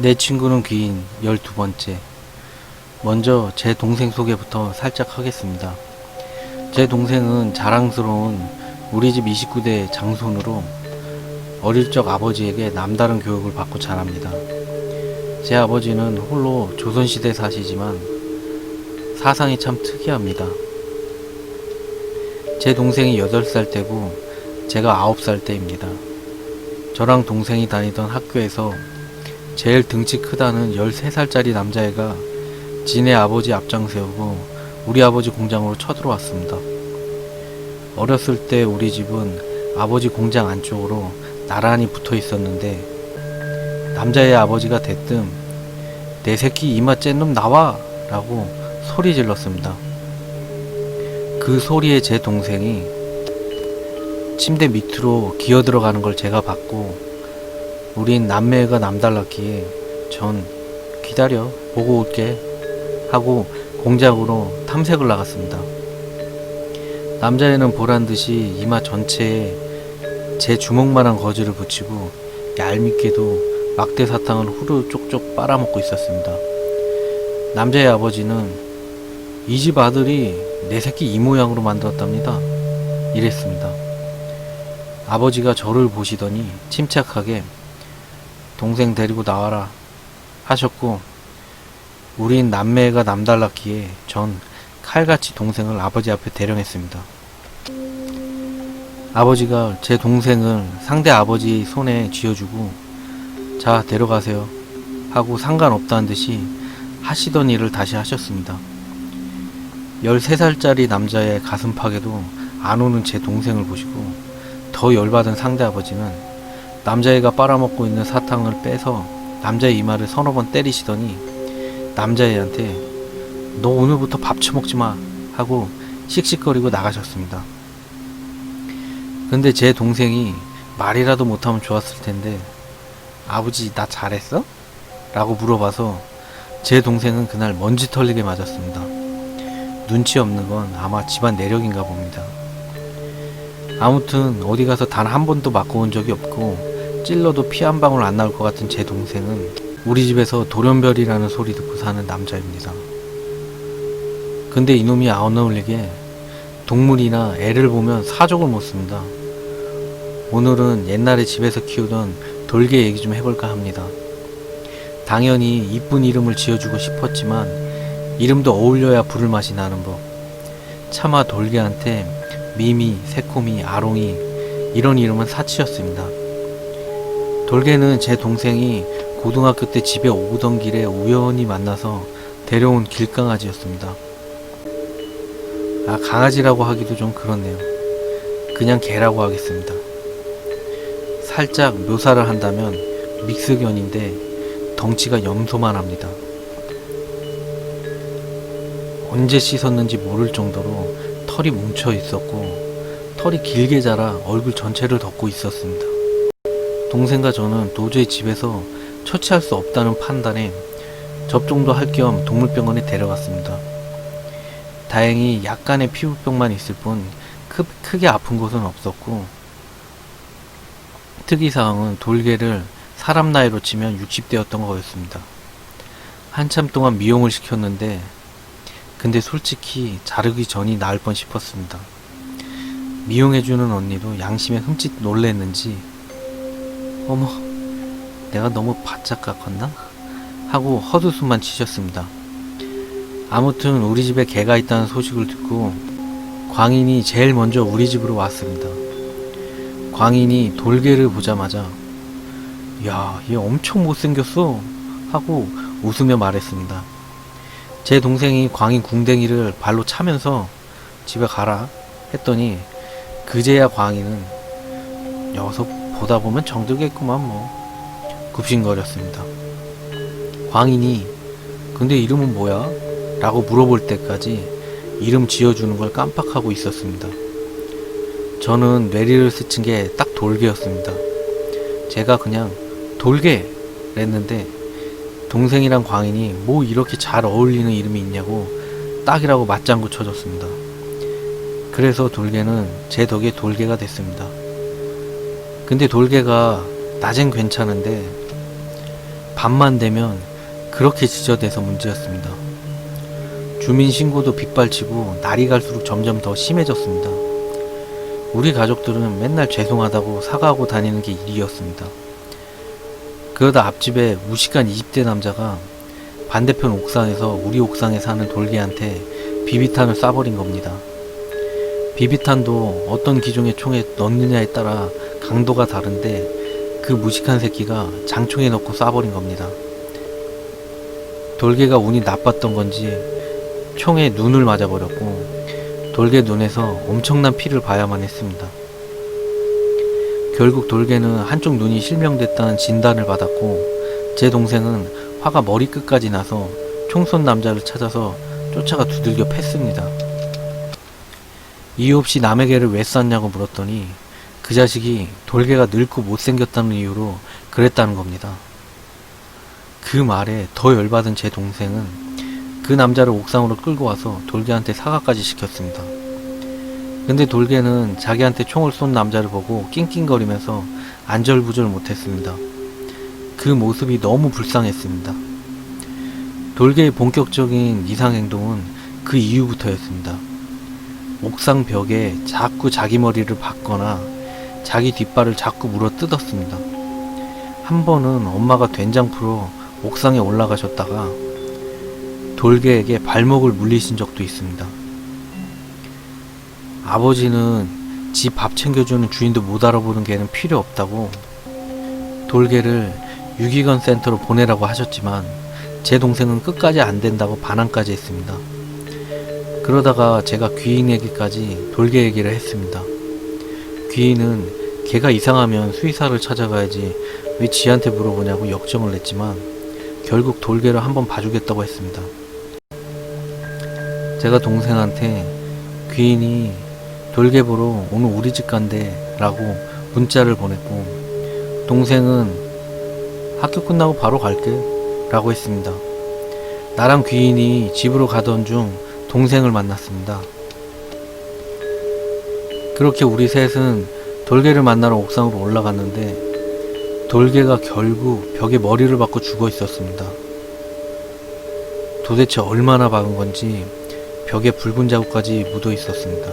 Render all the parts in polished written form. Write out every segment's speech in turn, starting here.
내 친구는 귀인 12번째. 먼저 제 동생 소개부터 살짝 하겠습니다. 제 동생은 자랑스러운 우리 집 29대 장손으로 어릴 적 아버지에게 남다른 교육을 받고 자랍니다. 제 아버지는 홀로 조선시대 사시지만 사상이 참 특이합니다. 제 동생이 8살 때고 제가 9살 때입니다. 저랑 동생이 다니던 학교에서 제일 등치 크다는 13살짜리 남자애가 지네 아버지 앞장 세우고 우리 아버지 공장으로 쳐들어왔습니다. 어렸을 때 우리 집은 아버지 공장 안쪽으로 나란히 붙어 있었는데 남자의 아버지가 대뜸 내 새끼 이마 째 놈 나와! 라고 소리 질렀습니다. 그 소리에 제 동생이 침대 밑으로 기어 들어가는 걸 제가 봤고 우린 남매가 남달랐기에 전 기다려 보고 올게 하고 공장으로 탐색을 나갔습니다. 남자애는 보란듯이 이마 전체에 제 주먹만한 거즈를 붙이고 얄밉게도 막대 사탕을 후루 쪽쪽 빨아먹고 있었습니다. 남자의 아버지는 이 집 아들이 내 새끼 이 모양으로 만들었답니다. 이랬습니다. 아버지가 저를 보시더니 침착하게 동생 데리고 나와라 하셨고 우린 남매가 남달랐기에 전 칼같이 동생을 아버지 앞에 대령했습니다. 아버지가 제 동생을 상대 아버지 손에 쥐어주고 자 데려가세요 하고 상관없다는 듯이 하시던 일을 다시 하셨습니다. 13살짜리 남자의 가슴팍에도 안 오는 제 동생을 보시고 더 열받은 상대 아버지는 남자애가 빨아먹고 있는 사탕을 빼서 남자의 이마를 서너 번 때리시더니 남자애한테 너 오늘부터 밥 처먹지 마 하고 씩씩거리고 나가셨습니다. 근데 제 동생이 말이라도 못하면 좋았을 텐데 아버지 나 잘했어? 라고 물어봐서 제 동생은 그날 먼지 털리게 맞았습니다. 눈치 없는 건 아마 집안 내력인가 봅니다. 아무튼 어디 가서 단 한 번도 맞고 온 적이 없고 찔러도 피 한 방울 안 나올 것 같은 제 동생은 우리 집에서 돌연별이라는 소리 듣고 사는 남자입니다. 근데 이놈이 안 어울리게 동물이나 애를 보면 사족을 못 씁니다. 오늘은 옛날에 집에서 키우던 돌개 얘기 좀 해볼까 합니다. 당연히 이쁜 이름을 지어주고 싶었지만 이름도 어울려야 부를 맛이 나는 법. 차마 돌개한테 미미, 새코미, 아롱이 이런 이름은 사치였습니다. 돌개는 제 동생이 고등학교 때 집에 오던 길에 우연히 만나서 데려온 길강아지였습니다. 강아지라고 하기도 좀 그렇네요. 그냥 개라고 하겠습니다. 살짝 묘사를 한다면 믹스견인데 덩치가 염소만 합니다. 언제 씻었는지 모를 정도로 털이 뭉쳐 있었고 털이 길게 자라 얼굴 전체를 덮고 있었습니다. 동생과 저는 도저히 집에서 처치할 수 없다는 판단에 접종도 할 겸 동물병원에 데려갔습니다. 다행히 약간의 피부병만 있을 뿐 크게 아픈 곳은 없었고 특이사항은 돌개를 사람 나이로 치면 60대였던 거였습니다. 한참 동안 미용을 시켰는데 근데 솔직히 자르기 전이 나을 뻔 싶었습니다. 미용해주는 언니도 양심에 흠칫 놀랬는지 어머 내가 너무 바짝 깎았나? 하고 헛웃음만 치셨습니다. 아무튼 우리 집에 개가 있다는 소식을 듣고 광인이 제일 먼저 우리 집으로 왔습니다. 광인이 돌개를 보자마자 야, 얘 엄청 못생겼어 하고 웃으며 말했습니다. 제 동생이 광인 궁뎅이를 발로 차면서 집에 가라 했더니 그제야 광인은 녀석 보다 보면 정들겠구만 뭐 굽신거렸습니다. 광인이 근데 이름은 뭐야? 라고 물어볼 때까지 이름 지어주는 걸 깜빡하고 있었습니다. 저는 뇌리를 스친 게 딱 돌개였습니다. 제가 그냥 돌개! 랬는데 동생이랑 광인이 뭐 이렇게 잘 어울리는 이름이 있냐고 딱이라고 맞장구 쳐줬습니다. 그래서 돌개는 제 덕에 돌개가 됐습니다. 근데 돌개가 낮엔 괜찮은데 밤만 되면 그렇게 지저대서 문제였습니다. 주민신고도 빗발치고 날이 갈수록 점점 더 심해졌습니다. 우리 가족들은 맨날 죄송하다고 사과하고 다니는 게 일이었습니다. 그러다 앞집에 무식한 20대 남자가 반대편 옥상에서 우리 옥상에 사는 돌개한테 비비탄을 쏴버린 겁니다. 비비탄도 어떤 기종의 총에 넣느냐에 따라 강도가 다른데 그 무식한 새끼가 장총에 넣고 쏴버린 겁니다. 돌개가 운이 나빴던 건지 총에 눈을 맞아버렸고 돌개 눈에서 엄청난 피를 봐야만 했습니다. 결국 돌개는 한쪽 눈이 실명됐다는 진단을 받았고 제 동생은 화가 머리끝까지 나서 총 쏜 남자를 찾아서 쫓아가 두들겨 팼습니다. 이유 없이 남의 개를 왜 쐈냐고 물었더니 그 자식이 돌개가 늙고 못생겼다는 이유로 그랬다는 겁니다. 그 말에 더 열받은 제 동생은 그 남자를 옥상으로 끌고 와서 돌개한테 사과까지 시켰습니다. 근데 돌개는 자기한테 총을 쏜 남자를 보고 낑낑거리면서 안절부절 못했습니다. 그 모습이 너무 불쌍했습니다. 돌개의 본격적인 이상행동은 그 이후부터였습니다. 옥상 벽에 자꾸 자기 머리를 박거나 자기 뒷발을 자꾸 물어 뜯었습니다. 한 번은 엄마가 된장 풀어 옥상에 올라가셨다가 돌개에게 발목을 물리신 적도 있습니다. 아버지는 집 밥 챙겨주는 주인도 못 알아보는 개는 필요 없다고 돌개를 유기견 센터로 보내라고 하셨지만 제 동생은 끝까지 안 된다고 반항까지 했습니다. 그러다가 제가 귀인에게까지 돌개 얘기를 했습니다. 귀인은 개가 이상하면 수의사를 찾아가야지 왜 지한테 물어보냐고 역정을 냈지만 결국 돌개를 한번 봐주겠다고 했습니다. 제가 동생한테 귀인이 돌개 보러 오늘 우리 집 간대 라고 문자를 보냈고 동생은 학교 끝나고 바로 갈게 라고 했습니다. 나랑 귀인이 집으로 가던 중 동생을 만났습니다. 그렇게 우리 셋은 돌개를 만나러 옥상으로 올라갔는데 돌개가 결국 벽에 머리를 박고 죽어 있었습니다. 도대체 얼마나 박은 건지 벽에 붉은 자국까지 묻어 있었습니다.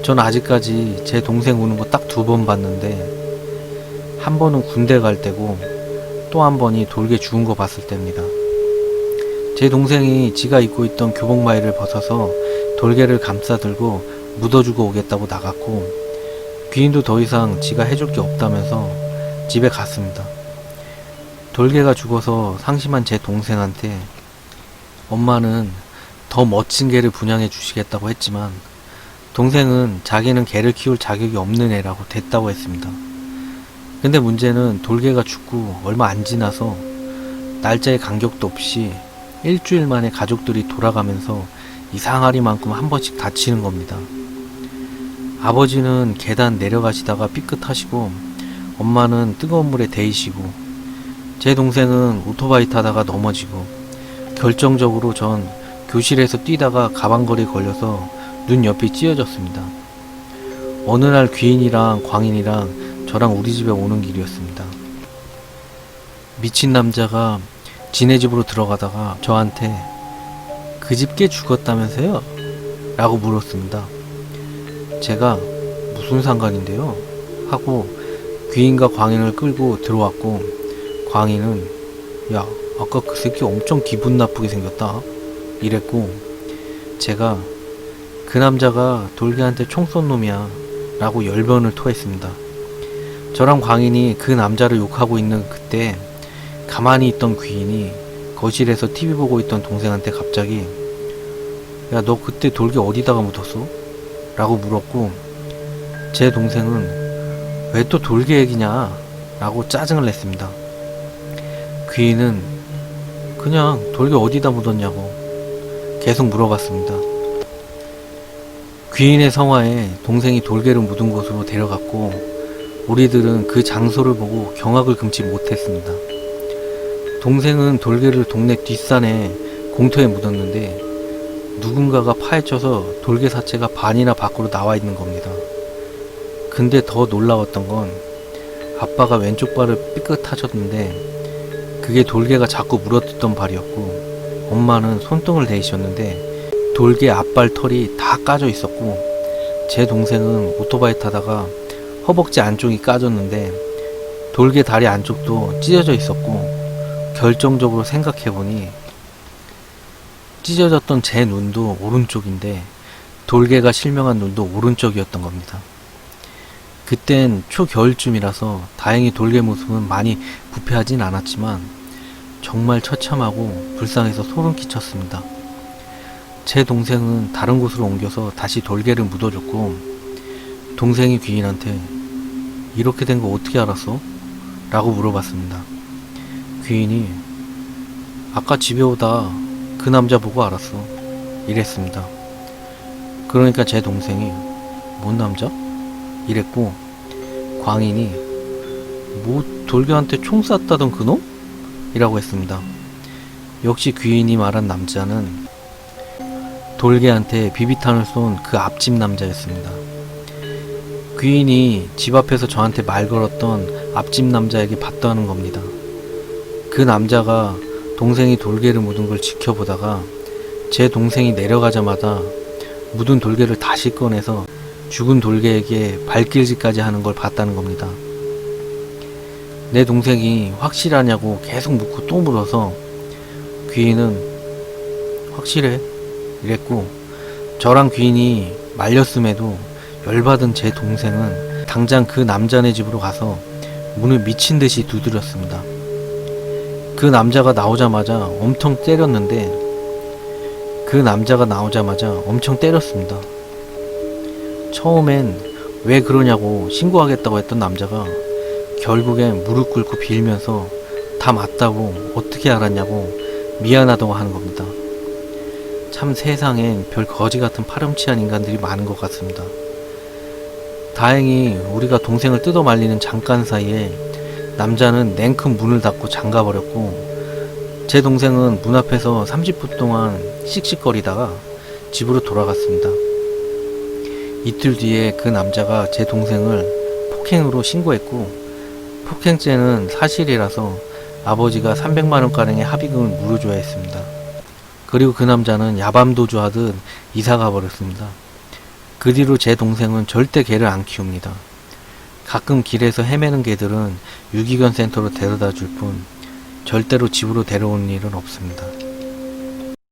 전 아직까지 제 동생 우는 거 딱 2번 봤는데 한 번은 군대 갈 때고 또 한 번이 돌개 죽은 거 봤을 때입니다. 제 동생이 지가 입고 있던 교복 마이를 벗어서 돌개를 감싸들고 묻어주고 오겠다고 나갔고 귀인도 더 이상 지가 해줄 게 없다면서 집에 갔습니다. 돌개가 죽어서 상심한 제 동생한테 엄마는 더 멋진 개를 분양해 주시겠다고 했지만 동생은 자기는 개를 키울 자격이 없는 애라고 됐다고 했습니다. 근데 문제는 돌개가 죽고 얼마 안 지나서 날짜에 간격도 없이 일주일 만에 가족들이 돌아가면서 이상하리만큼 한 번씩 다치는 겁니다. 아버지는 계단 내려가시다가 삐끗하시고 엄마는 뜨거운 물에 데이시고 제 동생은 오토바이 타다가 넘어지고 결정적으로 전 교실에서 뛰다가 가방걸이에 걸려서 눈 옆이 찢어졌습니다. 어느 날 귀인이랑 광인이랑 저랑 우리 집에 오는 길이었습니다. 미친 남자가 지네 집으로 들어가다가 저한테 그 집 개 죽었다면서요? 라고 물었습니다. 제가 무슨 상관인데요? 하고 귀인과 광인을 끌고 들어왔고 광인은 야 아까 그 새끼 엄청 기분 나쁘게 생겼다 이랬고 제가 그 남자가 돌개한테 총 쏜 놈이야 라고 열변을 토했습니다. 저랑 광인이 그 남자를 욕하고 있는 그때 가만히 있던 귀인이 거실에서 TV 보고 있던 동생한테 갑자기 야 너 그때 돌개 어디다가 묻었어? 라고 물었고 제 동생은 왜 또 돌개 얘기냐 라고 짜증을 냈습니다. 귀인은 그냥 돌개 어디다 묻었냐고 계속 물어봤습니다. 귀인의 성화에 동생이 돌개를 묻은 곳으로 데려갔고 우리들은 그 장소를 보고 경악을 금치 못했습니다. 동생은 돌개를 동네 뒷산에 공터에 묻었는데 누군가가 파헤쳐서 돌개 사체가 반이나 밖으로 나와 있는 겁니다. 근데 더 놀라웠던 건 아빠가 왼쪽 발을 삐끗하셨는데 그게 돌개가 자꾸 물어뜯던 발이었고, 엄마는 손등을 대이셨는데 돌개 앞발 털이 다 까져 있었고, 제 동생은 오토바이 타다가 허벅지 안쪽이 까졌는데 돌개 다리 안쪽도 찢어져 있었고, 결정적으로 생각해보니 찢어졌던 제 눈도 오른쪽인데 돌개가 실명한 눈도 오른쪽이었던 겁니다. 그땐 초겨울쯤이라서 다행히 돌개 모습은 많이 부패하진 않았지만 정말 처참하고 불쌍해서 소름 끼쳤습니다. 제 동생은 다른 곳으로 옮겨서 다시 돌개를 묻어줬고, 동생이 귀인한테 이렇게 된 거 어떻게 알았어? 라고 물어봤습니다. 귀인이 아까 집에 오다 그 남자 보고 알았어 이랬습니다. 그러니까 제 동생이 뭔 남자? 이랬고, 광인이 뭐 돌개한테 총 쐈다던 그놈? 이라고 했습니다. 역시 귀인이 말한 남자는 돌개한테 비비탄을 쏜 그 앞집 남자였습니다. 귀인이 집 앞에서 저한테 말 걸었던 앞집 남자에게 봤다는 겁니다. 그 남자가 동생이 돌개를 묻은 걸 지켜보다가 제 동생이 내려가자마자 묻은 돌개를 다시 꺼내서 죽은 돌개에게 발길질까지 하는 걸 봤다는 겁니다. 내 동생이 확실하냐고 계속 묻고 또 물어서 귀인은 확실해 이랬고, 저랑 귀인이 말렸음에도 열받은 제 동생은 당장 그 남자네 집으로 가서 문을 미친듯이 두드렸습니다. 그 남자가 나오자마자 엄청 때렸습니다. 처음엔 왜 그러냐고 신고하겠다고 했던 남자가 결국엔 무릎 꿇고 빌면서 다 맞다고 어떻게 알았냐고 미안하다고 하는 겁니다. 참 세상엔 별 거지 같은 파렴치한 인간들이 많은 것 같습니다. 다행히 우리가 동생을 뜯어 말리는 잠깐 사이에 남자는 냉큼 문을 닫고 잠가버렸고, 제 동생은 문 앞에서 30분 동안 씩씩거리다가 집으로 돌아갔습니다. 이틀 뒤에 그 남자가 제 동생을 폭행으로 신고했고, 폭행죄는 사실이라서 아버지가 300만원가량의 합의금을 물어줘야 했습니다. 그리고 그 남자는 야밤도주 하듯 이사가 버렸습니다. 그 뒤로 제 동생은 절대 개를 안 키웁니다. 가끔 길에서 헤매는 개들은 유기견 센터로 데려다 줄 뿐 절대로 집으로 데려오는 일은 없습니다.